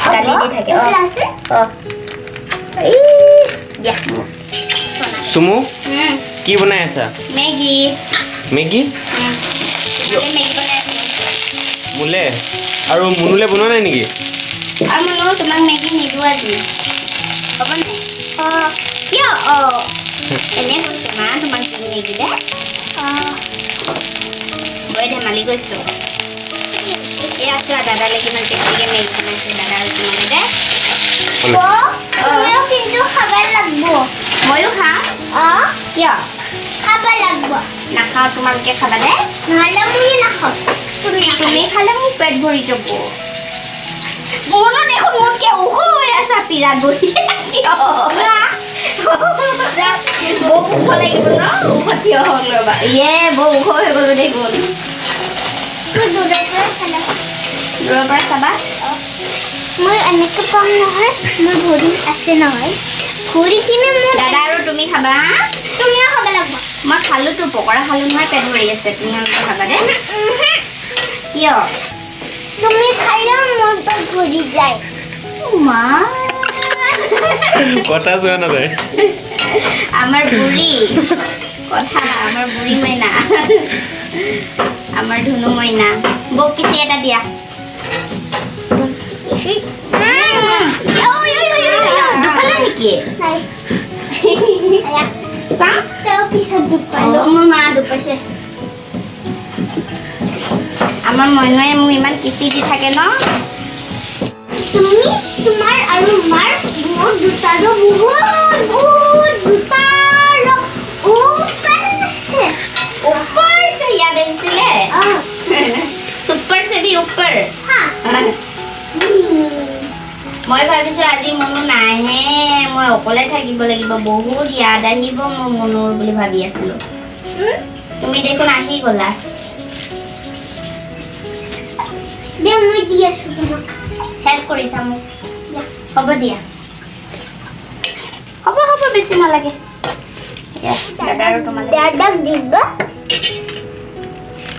গালি দি থাকে দিয়া সুমু কি বনাই আছা মেগি মেগি মেগি বনাই মুলে আৰু মুনুলে বনোৱা নাই নেকি আৰু মুনু তোমাক মেগি নিদো আজি হ'ব নে কিয় এনে কৈছো মা তোমাক মেগি দে মই ধেমালি কৈছো এই আছো দাদালে কিমান টেষ্টিকে মেগি বনাইছো দাদা তোমালে দে ময়ো কিন্তু খাব লাগব ময়ো খাম কিয় খাব লাগব নাখাওঁ তোমালোকে খাবা দে নহ'লে মই নাখাওঁ তুমি খালে মোক পেট ভৰি যাব মনো দেখোন মোতকে ওখ হৈ আছা পিৰাত বহি বৌ ওখ লাগিব ন ওখ থিয় হওক ৰ'বা বৌ ওখ হৈ গ'লো দেখোন দূৰৰ পৰা চাবা মই এনেকৈ পাম নহয় মোৰ ভৰি আছে নহয় ভৰি কিনে মোৰ দাদা আৰু তুমি খাবা তুমিও খাব লাগিব মই খালোতো পকৰা খালো নহয় পেট ভৰি আছে তোমালোকে খাবা দে কিয় তুমি খালেও মোৰ পেট ভৰি যায় মা কথা যোৱা নাযায় আমাৰ বুঢ়ী কথা আমাৰ বুঢ়ী মইনা আমাৰ ধুনু মইনা বৌ কিছি এটা দিয়া দুপালা নেকি মোৰ মা দুপাইছে আমাৰ মইনাই মোক ইমান কিচি দি থাকে ন তুমি তোমাৰ আৰু মাৰ মোৰ দুটাৰো বহুত বহুত দুটাৰ ऊपर से याद আহিছিলে सुपर से भी ऊपर মই ভাবিছো আজি মনো নাহে মই অকলে থাকিব লাগিব বহুত ইয়াদ আহিব মোৰ মনৰ বুলি ভাবি আছিলো তুমি দেখোন আহি গলা দে মই দি আছো তোমাক হেল্প কৰিছা মোক হ'ব দিয়া হ'ব হ'ব বেছি নালাগে দাদাক দিব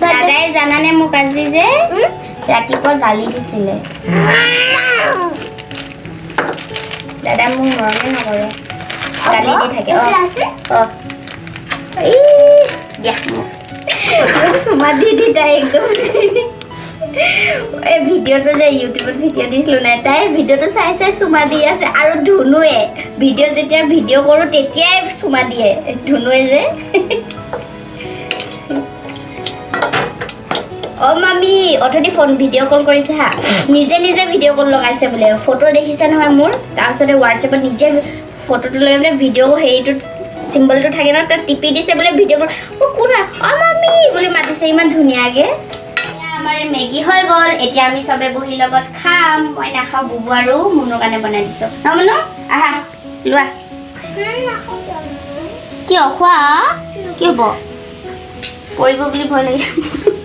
দাদাই জানানে মোক আজি যে ৰাতিপুৱা গালি দিছিলে দাদা মোক মৰমে নকৰে গালি দি থাকে চুমা দি তাই একদম এই ভিডিঅ'টো যে ইউটিউবত ভিডিঅ' দিছিলোঁ নাই তাই ভিডিঅ'টো চাই চাই চুমা দি আছে আৰু ধুনুৱে ভিডিঅ' যেতিয়া ভিডিঅ' কৰোঁ তেতিয়াই চুমা দিয়ে ধুনুৱে যে মামি অথনি ফোন ভিডিঅ' কল কৰিছে হা নিজে নিজে ভিডিঅ' কল লগাইছে বোলে ফটো দেখিছে নহয় মোৰ তাৰপিছতে হোৱাটছএপত নিজে ফটোটো লৈ বোলে ভিডিঅ' হেৰিটোত চিম্বলটো থাকে ন তাত টিপি দিছে বোলে ভিডিঅ' কল কোন মামি বুলি মাতিছে ইমান ধুনীয়াকৈ আমাৰ মেগি হৈ গ'ল এতিয়া আমি চবে বহি লগত খাম মই নাখাওঁ বুবু আৰু মুনুৰ কাৰণে বনাই দিছোঁ ন মুনু আহা লোৱা কিয় খোৱা কি হ'ব পৰিব বুলি ভয় লাগে